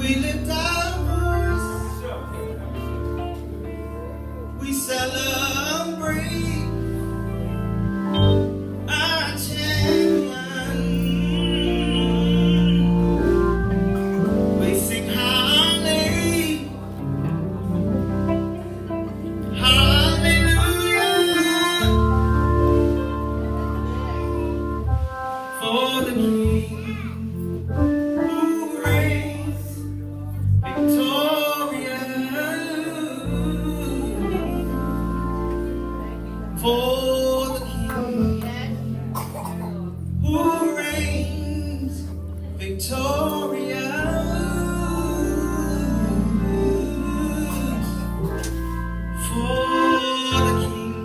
We lift our voice. We celebrate our champion. We sing hallelujah, hallelujah for the King. For the King who reigns victorious. For the King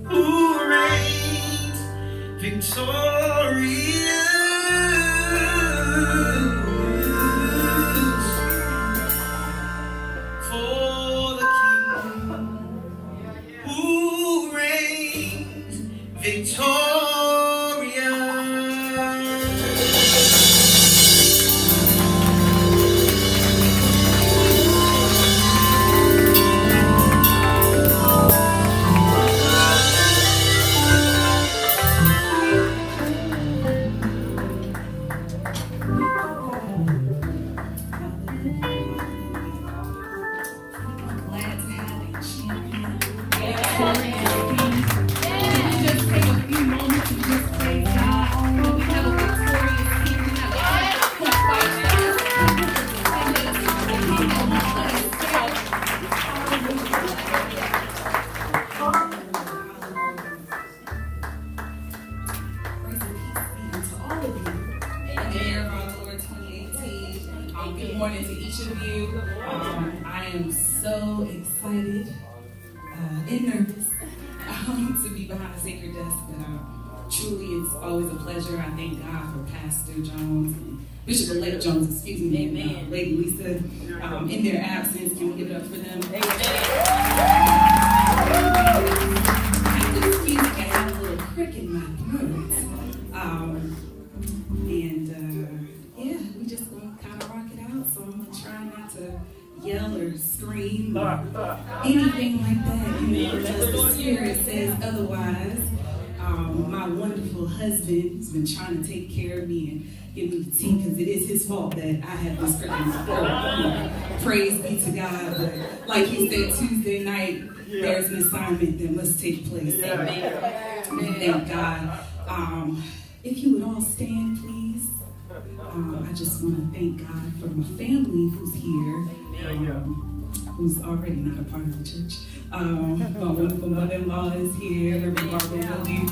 who reigns victorious. For the King who reigns Good morning to each of you. I am so excited and nervous to be behind the sacred desk. Truly, it's always a pleasure. I thank God for Pastor Jones and Bishop-elect Jones, excuse me, and Lady Lisa in their absence. Can we give it up for them? Amen. Excuse me, I have a little crick in my throat. Yeah, we just gonna kind of rock it out. So I'm gonna try not to yell or scream or anything like that, unless the Spirit says otherwise. My wonderful husband has been trying to take care of me and give me the tea because it is his fault that I have this freaking throat. Praise be to God. But like he said Tuesday night, there's an assignment that must take place. Amen. Thank God. If you would all stand, please. I just want to thank God for my family who's here, who's already not a part of the church. My wonderful mother-in-law is here, Reverend Barbara Willie.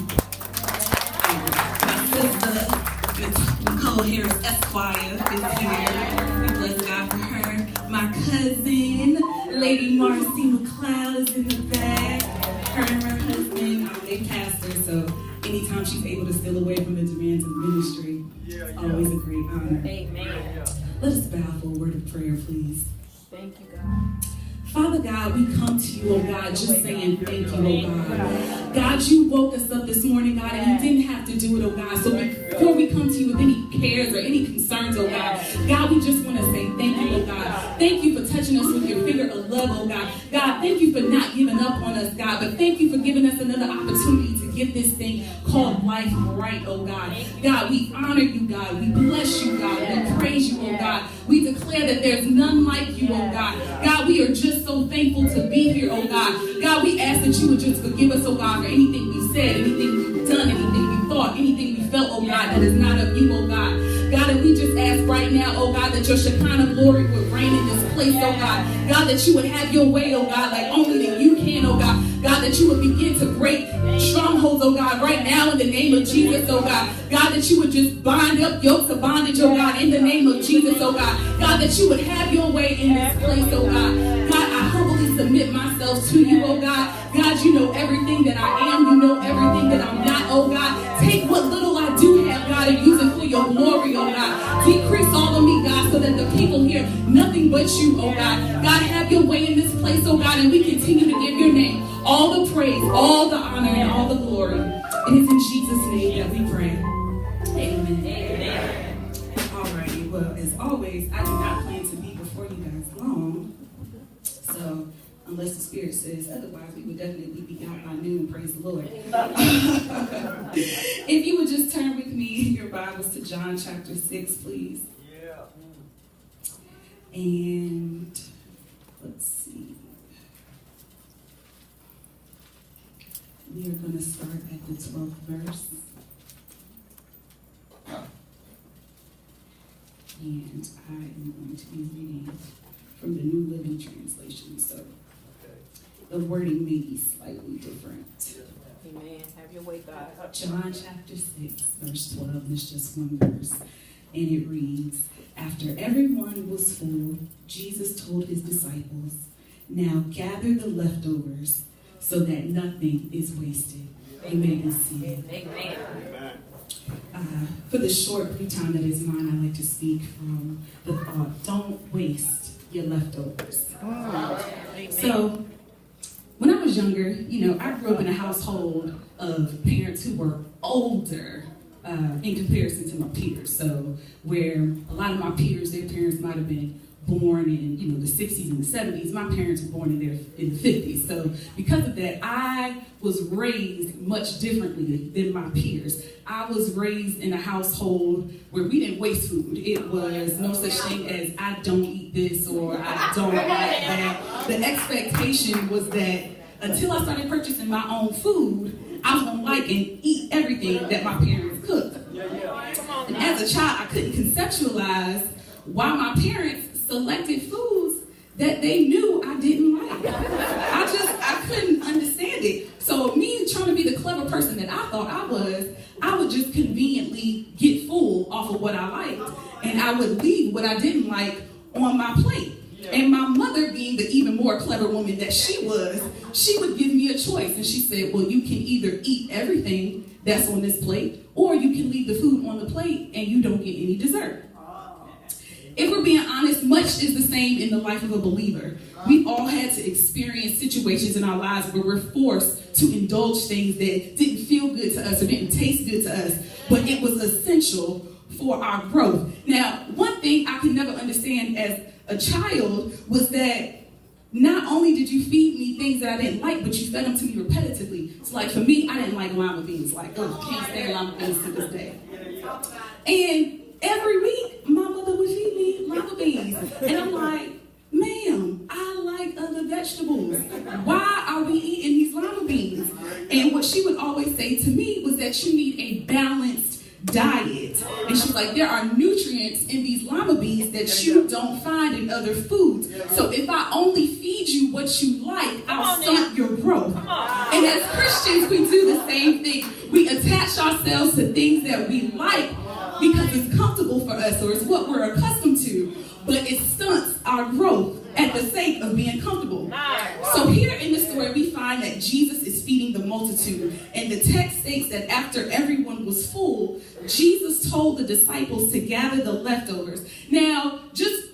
My sister, Nicole Harris Esquire, is here. We bless God for her. My cousin, Lady Marcy McLeod, is in the back. Her and her husband, they pastor, so anytime she's able to steal away from the demands of ministry, it's always a great honor. Amen. Let us bow for a word of prayer, please. Thank you, God. Father God, we come to you, oh God, just saying thank you, oh God. God, you woke us up this morning, God, and you didn't have to do it, oh God. So before we come to you with any cares or any concerns, oh God, God, we just want to say thank you, oh God. Thank you for touching us with your finger of love, oh God. God, thank you for not giving up on us, God, but thank you for giving us another opportunity to get this thing called life right, oh God. God, we honor you, God. We bless you, God. We praise you, oh God. We declare that there's none like you, oh God. God, we are just so thankful to be here, oh God. God, we ask that you would just forgive us, oh God, for anything we've said, anything we've done, anything we thought, anything we felt, oh God, that is not of you, oh God. God, and we just ask right now, oh God, that your Shekinah glory would reign in this place, oh God. God, that you would have your way, oh God, like only that you can, oh God. God, that you would begin to break strongholds, oh God, right now in the name of Jesus, oh God. God, that you would just bind up yokes of bondage, oh God, in the name of Jesus, oh God. God, that you would have your way in this place, oh God. God, I humbly submit myself to you, oh God. God, you know everything that I am. You know everything that I'm not, oh God. Take what little I do have, God, and use it for your glory, oh God. Decrease all of me, God, so that the people hear nothing but you, oh God. God, have your way in this place, oh God, and we continue to give your name all the praise, all the honor, and all the glory. It is in Jesus' name that we pray. Amen. Amen. All righty. Well, as always, I Spirit says. Otherwise, we would definitely be out by noon, praise the Lord. If you would just turn with me in your Bibles to John chapter 6, please. Yeah. And let's see. We are going to start at the 12th verse. And I am going to be reading from the New Living Translation, so the wording may be slightly different. Amen. Have your way, God. John chapter 6, verse 12, and it's just one verse, and it reads, "After everyone was full, Jesus told his disciples, 'Now gather the leftovers so that nothing is wasted.'" Amen. Amen. For the short brief time that is mine, I like to speak from the thought, don't waste your leftovers. Amen. So, when I was younger, I grew up in a household of parents who were older in comparison to my peers. So, where a lot of my peers, their parents might have been born in, the 60s and the 70s. My parents were born in the 50s. So because of that, I was raised much differently than my peers. I was raised in a household where we didn't waste food. It was no such thing as I don't eat this or I don't like that. The expectation was that until I started purchasing my own food, I was going to like and eat everything that my parents cooked. And as a child, I couldn't conceptualize why my parents selected foods that they knew I didn't like. I couldn't understand it. So me trying to be the clever person that I thought I would just conveniently get full off of what I liked, and I would leave what I didn't like on my plate. And my mother, being the even more clever woman that she was, she would give me a choice, and she said, well, you can either eat everything that's on this plate, or you can leave the food on the plate and you don't get any dessert. If we're being honest, much is the same in the life of a believer. We've all had to experience situations in our lives where we're forced to indulge things that didn't feel good to us or didn't taste good to us, but it was essential for our growth. Now, one thing I could never understand as a child was that not only did you feed me things that I didn't like, but you fed them to me repetitively. So like for me, I didn't like lima beans. Like, can't stand lima beans to this day. And every week, my mother would feed me lima beans. And I'm like, ma'am, I like other vegetables. Why are we eating these lima beans? And what she would always say to me was that you need a balanced diet. And she's like, there are nutrients in these lima beans that you don't find in other foods. So if I only feed you what you like, I'll stunt your growth. And as Christians, we do the same thing. We attach ourselves to things that we like because it's comfortable for us or it's what we're accustomed to, but it stunts our growth at the sake of being comfortable. So here in the story, we find that Jesus is feeding the multitude, and the text states that after everyone was full, Jesus told the disciples to gather the leftovers. Now, just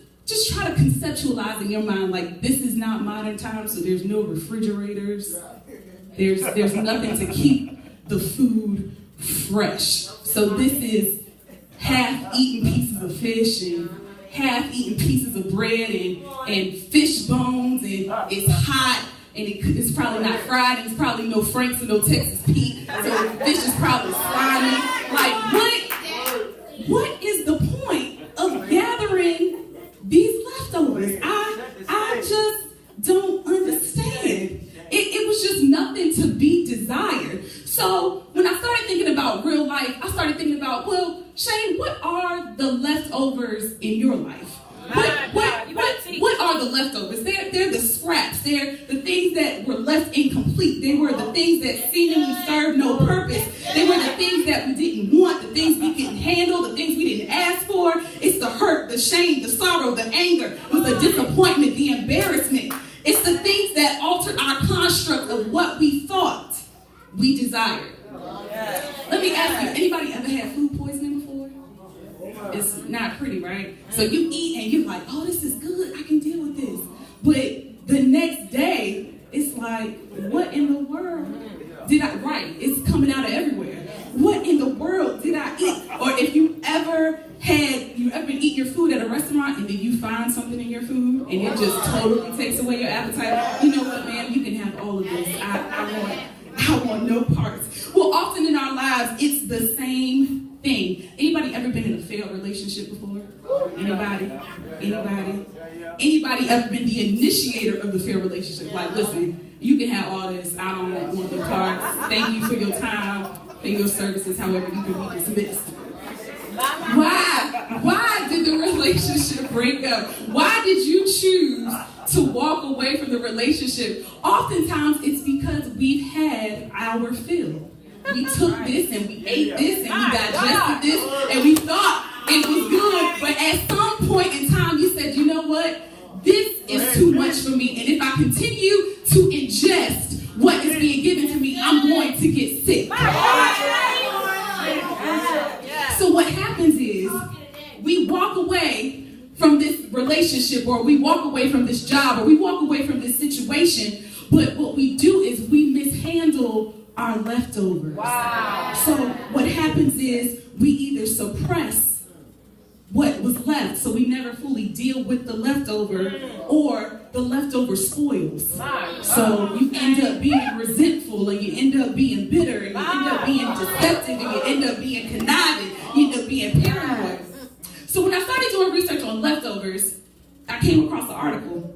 try to conceptualize in your mind, like, this is not modern times, so there's no refrigerators. There's nothing to keep the food fresh. So this is half-eaten pieces of fish and half-eaten pieces of bread and fish bones, and it's hot, and it's probably not fried, and it's probably no Frank's or no Texas Pete, so the fish is probably slimy. Like, what is the point of gathering these leftovers? I just don't understand. It was just nothing to be desired. So when I started thinking about real life, I started thinking about, well, Shane, what are the leftovers in your life? What are the leftovers? They're the scraps. They're the things that were left incomplete. They were the things that seemingly served no purpose. They were the things that we didn't want, the things we couldn't handle, the things we didn't ask for. It's the hurt, the shame, the sorrow, the anger, the disappointment, the embarrassment. It's the things that altered our construct of what we thought we desired. Let me ask you, anybody ever had food poisoning before? It's not pretty, right? So you eat and you're like, oh, this is good. I can deal with this. But the next day, it's like, what in the world did I, it's coming out of everywhere. What in the world did I eat? Or if you ever eat your food at a restaurant and then you find something in your food and it just totally takes away your appetite. You know what, man? ever been in a failed relationship before? Anybody? Anybody ever been the initiator of the failed relationship? Like, listen, you can have all this. I don't want the cards. Thank you for your time and your services. However, you can be dismissed. Why did the relationship break up? Why did you choose to walk away from the relationship? Oftentimes, it's because we've had our fill. We took this and we ate this and we digested this and we thought it was good. But at some point in time, you said, you know what? This is too much for me. And if I continue to ingest what is being given to me, I'm going to get sick. So what happens is we walk away from this relationship, or we walk away from this job, or we walk away from this situation. But what we do is we mishandle our leftovers. Wow. So what happens is we either suppress what was left, so we never fully deal with the leftover, or the leftover spoils. So you end up being resentful, and you end up being bitter, and you end up being deceptive, and you end up being conniving, you end up being paranoid. So when I started doing research on leftovers, I came across an article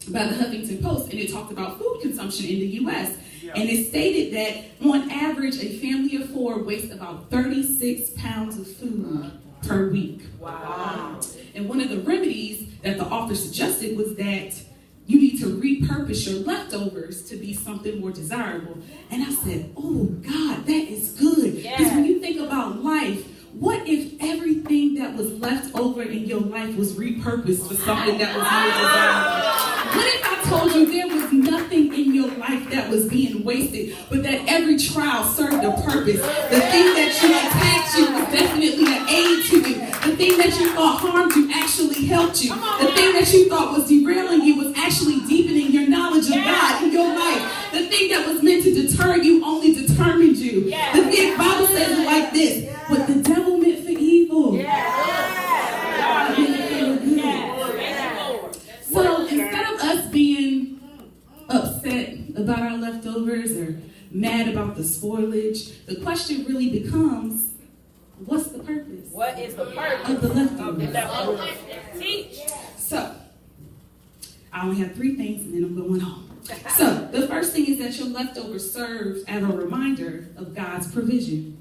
by the Huffington Post, and it talked about food consumption in the U.S. And it stated that on average, a family of 4 wastes about 36 pounds of food per week. Wow. And one of the remedies that the author suggested was that you need to repurpose your leftovers to be something more desirable. And I said, oh God, that is good. Because when you think about life, what if everything that was left over in your life was repurposed for something that was more desirable? What if I told you there was nothing in your life that was being wasted, but that every trial served a purpose? The thing that you attacked you was definitely an aid to you. The thing that you thought harmed you actually helped you. The thing that you thought was derailing you was actually deepening your knowledge of God in your life. The thing that was meant to deter you only determined you. The Bible says it like this: what the devil meant for evil, God meant it for good. So instead of us being upset about our leftovers or mad about the spoilage, the question really becomes, what's the purpose? What is the purpose of the leftovers? Teach. So, I only have 3 things and then I'm going home. So, the first thing is that your leftovers serves as a reminder of God's provision.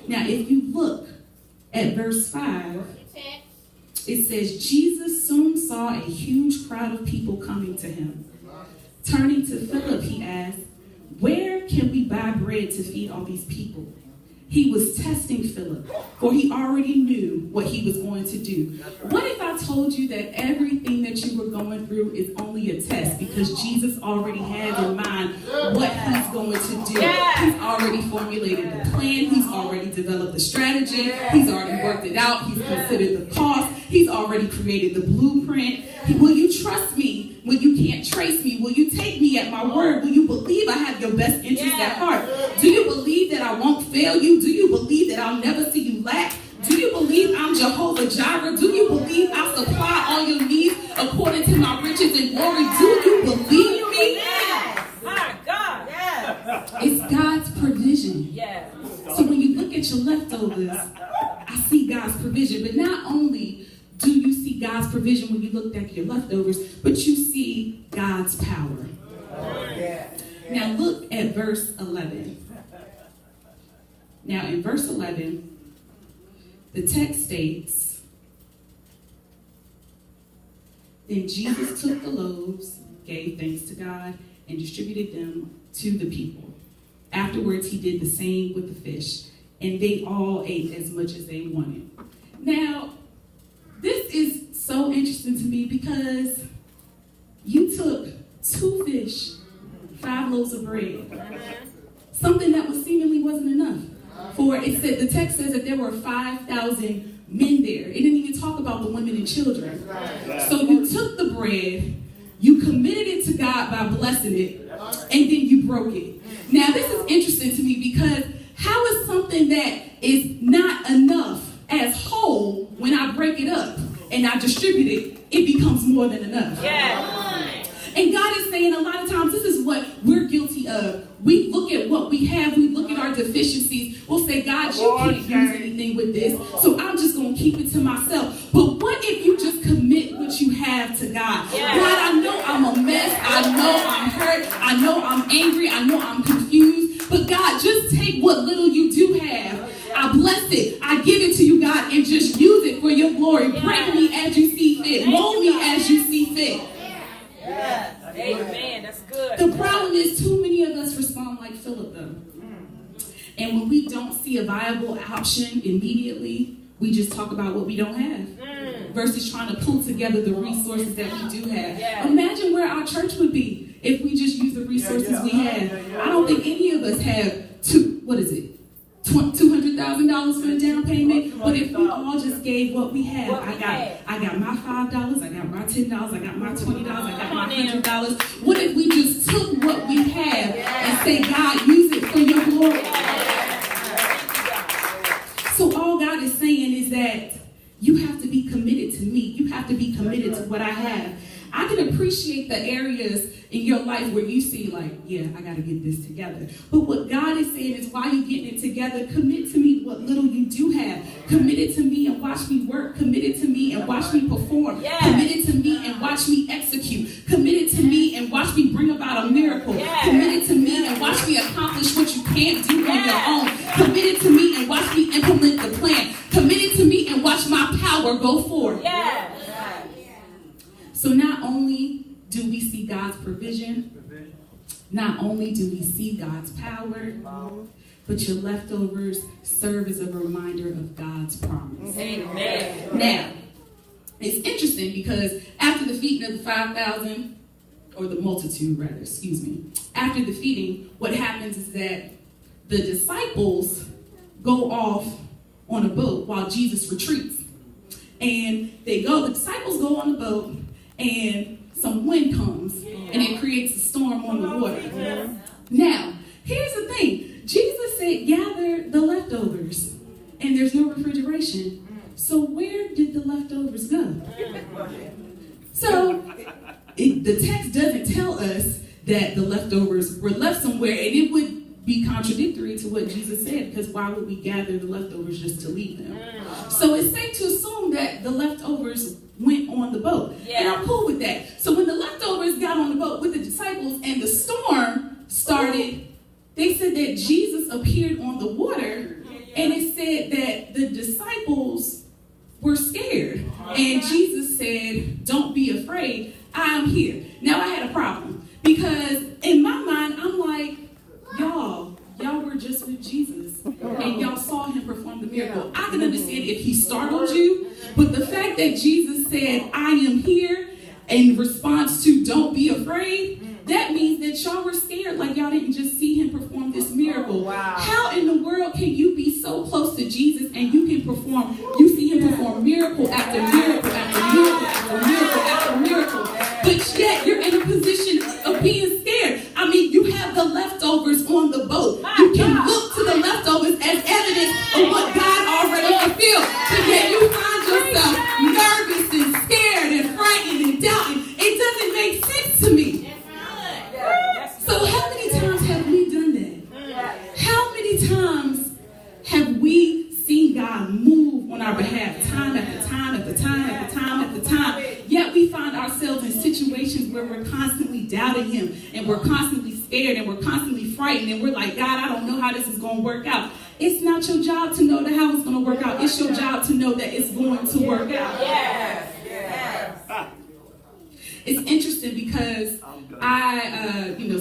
Now, if you look at verse 5, it says, Jesus soon saw a huge crowd of people coming to him. Turning to Philip, he asked, where can we buy bread to feed all these people? He was testing Philip, for he already knew what he was going to do. What if I told you that everything that you were going through is only a test, because Jesus already had in mind what he's going to do? He's already formulated the plan. He's already developed the strategy. He's already worked it out. He's considered the cost. He's already created the blueprint. Will you trust me when you can't trace me? Will you take me at my word? Will you believe I have your best interest at heart? Do you believe that I won't fail you? Do you believe that I'll never see you lack? Do you believe I'm Jehovah Jireh? Do you believe I supply all your needs according to my riches and glory? Do you believe me? My God. It's God's provision. So when you look at your leftovers, I see God's provision. But not only do you see God's provision when you look at your leftovers, but you see God's power. Now look at verse 11. Now in verse 11, the text states, then Jesus took the loaves, gave thanks to God, and distributed them to the people. Afterwards, he did the same with the fish, and they all ate as much as they wanted. Now, this is so interesting to me because you took 2 fish, 5 loaves of bread, something that was seemingly wasn't enough. For it said, the text says that there were 5,000 men there. It didn't even talk about the women and children. So you took the bread, you committed it to God by blessing it, and then you broke it. Now this is interesting to me because how is something that is not enough as whole, when I break it up and I distribute it, it becomes more than enough? And God is saying a lot of times this is what we're guilty of. We look at what we have, we look at our deficiencies, we'll say, God, you can't use anything with this, so keep it to myself. But what if you just commit what you have to God? Yeah. God, I know I'm a mess. I know I'm hurt. I know I'm angry. I know I'm confused. But God, just take what little you do have. I bless it. I give it to you, God, and just use it for your glory. Break me as you see fit. Mold me as you see fit. Yes. Amen. That's good. The problem is too many of us respond like Philip, though. And when we don't see a viable option immediately, we just talk about what we don't have versus trying to pull together the resources that we do have. Yeah. Imagine where our church would be if we just use the resources we have. I don't think any of us have $200,000 for the down payment, but if we all just gave what we have, I got my $5, I got my $10, I got my $20, I got my $100. What if we just took what we have and say, God, use it for your glory? So all God is saying is that you have to be committed to me. You have to be committed to what I have. I can appreciate the areas in your life where you see like, yeah, I got to get this together. But what God is saying is while you're getting it together, commit to me what little you do have. Commit it to me and watch me work. Commit it to me and watch me perform. Yeah. Commit it to me and watch me execute. Commit it to me and watch me bring about a miracle. Yeah. Commit it to me and watch me accomplish what you can't do on your own. Commit it to me and watch me implement the plan. Commit it to me and watch my power go forward. Yeah. So not only do we see God's provision, not only do we see God's power, but your leftovers serve as a reminder of God's promise. Amen. Now, it's interesting because after the feeding of the 5,000, or the multitude rather, after the feeding, what happens is that the disciples go off on a boat while Jesus retreats. And the disciples go on the boat, and some wind comes, and it creates a storm on the water. Now, here's the thing. Jesus said, gather the leftovers, and there's no refrigeration. So where did the leftovers go? So the text doesn't tell us that the leftovers were left somewhere, and it would be contradictory to what Jesus said, because why would we gather the leftovers just to leave them? So it's safe to assume that the leftovers went on the boat. And I'm cool with that. So when the leftovers got on the boat with the disciples and the storm started, they said that Jesus appeared on the water, and it said that the disciples were scared. And Jesus said, don't be afraid, I'm here. Now I had a problem, because in my mind, I'm like, y'all were just with Jesus, and y'all saw him perform the miracle. I can understand if he startled you, but the fact that Jesus said, I am here, in response to don't be afraid, that means that y'all were scared, like y'all didn't just see him perform this miracle. Wow. How in the world can you be so close to Jesus and you see him perform miracle after miracle after miracle after miracle after miracle, but yet you're in a position of being scared? I mean, you have the leftovers on the boat. You can look to the leftovers as evidence of what God already fulfilled. But yet you find yourself nervous and scared and frightened and doubting. It doesn't make sense to me. So how many times have we done that? How many times have we seen God move on our behalf time after time after time after time after time? Yet we find ourselves in situations where we're constantly doubting him, and we're constantly scared, and we're constantly frightened, and we're like, God, I don't know how this is going to work out. It's not your job to know how it's going to work out. It's your job to know that it's going to work out. Yes. It's interesting because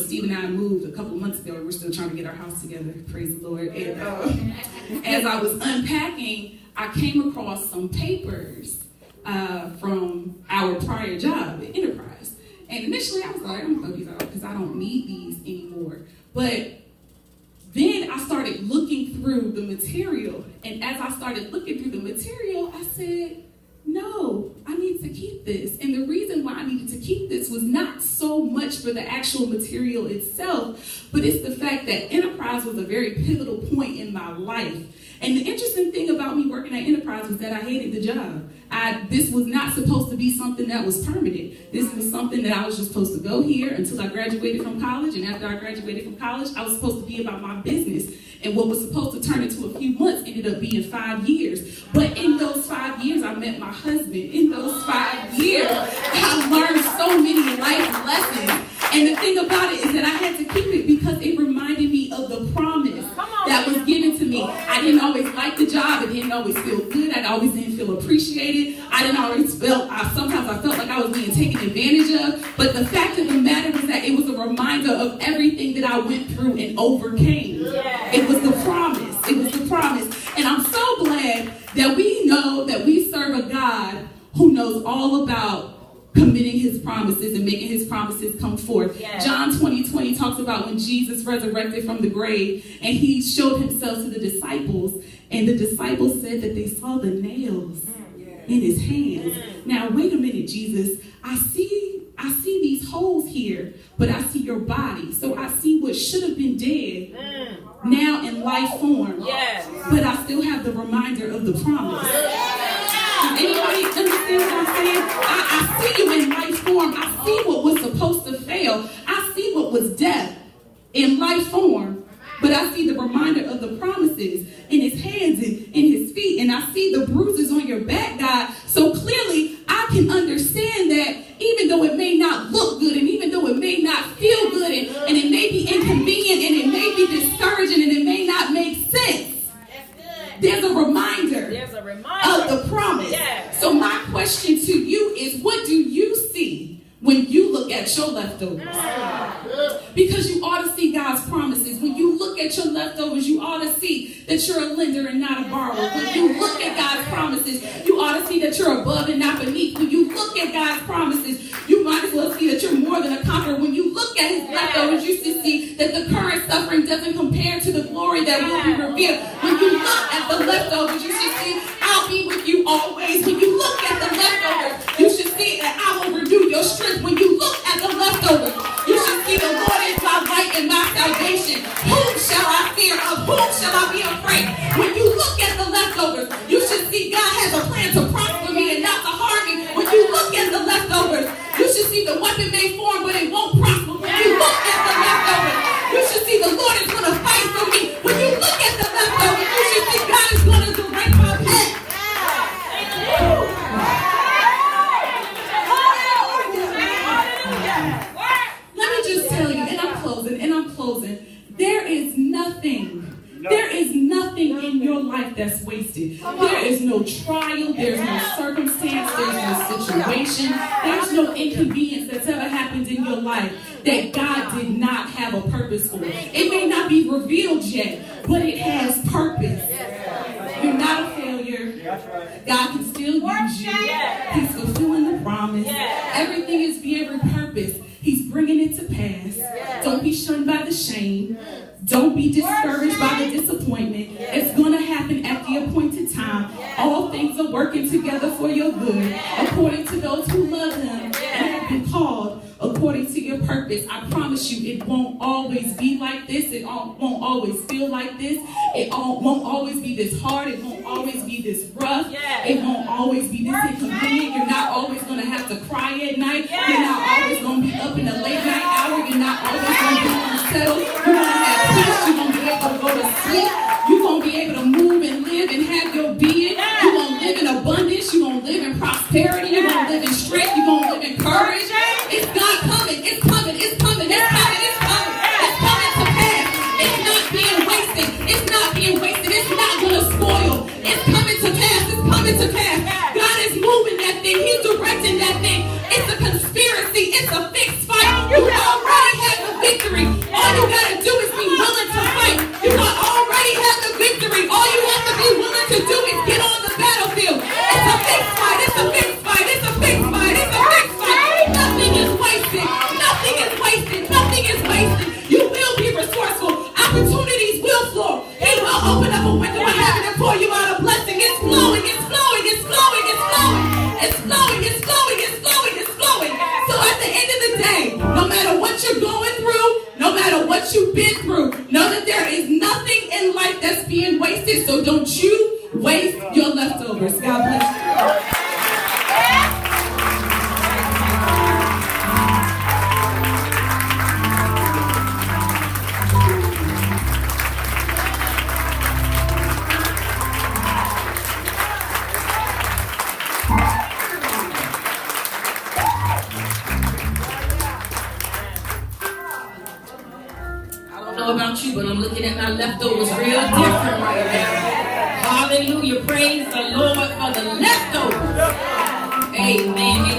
Steve and I moved a couple months ago. We're still trying to get our house together. Praise the Lord. And as I was unpacking, I came across some papers from our prior job at Enterprise. And initially I was like, I'm going to throw these out because I don't need these anymore. But then I started looking through the material. And as I started looking through the material, I said, no, I need to keep this. And the reason why I needed to keep this was not so much for the actual material itself, but it's the fact that Enterprise was a very pivotal point in my life. And the interesting thing about me working at Enterprise was that I hated the job. This was not supposed to be something that was permanent. This was something that I was just supposed to go here until I graduated from college. And after I graduated from college, I was supposed to be about my business. And what was supposed to turn into a few months ended up being 5 years. But in those 5 met my husband. In those 5 years, I learned so many life lessons. And the thing about it is that I had to keep it because it reminded me of the promise that was given to me. I didn't always like the job. It didn't always feel good. I always didn't feel appreciated. I didn't always sometimes I felt like I was being taken advantage of. But the fact of the matter was that it was a reminder of everything that I went through and overcame. It was the promise. It was the promise. And I'm so glad that we know that we serve a God who knows all about committing his promises and making his promises come forth. John 20:20 talks about when Jesus resurrected from the grave and he showed himself to the disciples, and the disciples said that they saw the nails in his hands. Now, wait a minute, Jesus. I see these holes here, but I see your body. So I see what should have been dead now in life form. But I still have the reminder of the promise. Does anybody understand what I'm saying? I see you in life form. I see what was supposed to fail. I see what was death in life form. But I see the reminder of the promises in his hands and in his feet. And I see the bruises on your back, God. So clearly, I can understand that even though it may not look good and even though it may not feel good and it may be inconvenient and it may be discouraging and it may not make sense, there's a reminder of the promise. So my question to you is, what do you see when you look at your leftovers? Because you ought to see God's promises. When you look at your leftovers, you ought to see that you're a lender and not a borrower. When you look at God's promises, you ought to see that you're above and not beneath. When you look at God's promises, you might as well see that you're more than a conqueror. When you look at his leftovers, you should see that the current suffering doesn't compare to the glory that will be revealed. When you look at the leftovers, you should see, I'll be with you always. When you look at the leftovers, you should see that I will renew your strength. When you look at the leftovers, you should see the Lord is my light and my salvation. Whom shall I fear? Of whom shall I be afraid? When you look at the leftovers, you should see God has a plan to prosper me and not to harm me. When you look at the leftovers, you should see the weapon may form, but it won't prosper. When you look at the leftovers, you should see the Lord is going to fight for me. When you look at the leftovers, you should see God is going to direct my path. Let me just tell you, and I'm closing. There is nothing in your life that's wasted. There is no trial, there's no circumstance, there's no situation, there's no inconvenience that's ever happened in your life that God did not have a purpose for. It may not be revealed yet, but it has purpose. You're not a failure. God can still use you. He's fulfilling the promise. Everything is being repurposed. He's bringing it to pass. Don't be shunned by the shame. Don't be discouraged by the disappointment. It's going to happen at the appointed time. All things are working together for your good, according to those who love him and have been called according to your purpose. I promise you, it won't always be like this. It won't always feel like this. It won't always be this hard. It won't always be this rough. It won't always be this inconvenient. You're not always going to have to cry at night. You're not always going to be up in the late night hour. You're not always going to be unsettled. You're going to have peace. You're going to be able to go to sleep. You're going to be able to move and live and have your being. You're going to live in abundance. You're going to live in prosperity. You're going to live in strength. You're going to live in courage. It's not coming. It's coming. It's coming. It's coming. It's coming. It's coming to pass. It's not being wasted. It's not being wasted. It's not going to spoil. It's coming to pass. It's coming to pass. God is moving that thing. He's directing that thing. It's a conspiracy. It's a fixed fight. You already have the victory. All you got to do is be willing to fight. You already have the victory. All you have to be willing to do is get on the battlefield. It's a fixed fight. It's a fixed fight. It's a fixed fight. It's a fixed fight. Nothing is wasted. Nothing is wasted. Nothing is wasted. You will be resourceful. Opportunities will flow. He will open up a window of heaven and pour you out a blessing. It's flowing. It's flowing. It's flowing. It's flowing. It's flowing. It's flowing. It's flowing. It's flowing. So at the end of the day, no matter what you're going through, no matter what you've been through, know that there is nothing in life that's being wasted. So don't you waste your leftovers. God bless you. know about you, but I'm looking at my leftovers real different right now. Hallelujah. Praise the Lord for the leftovers. Amen.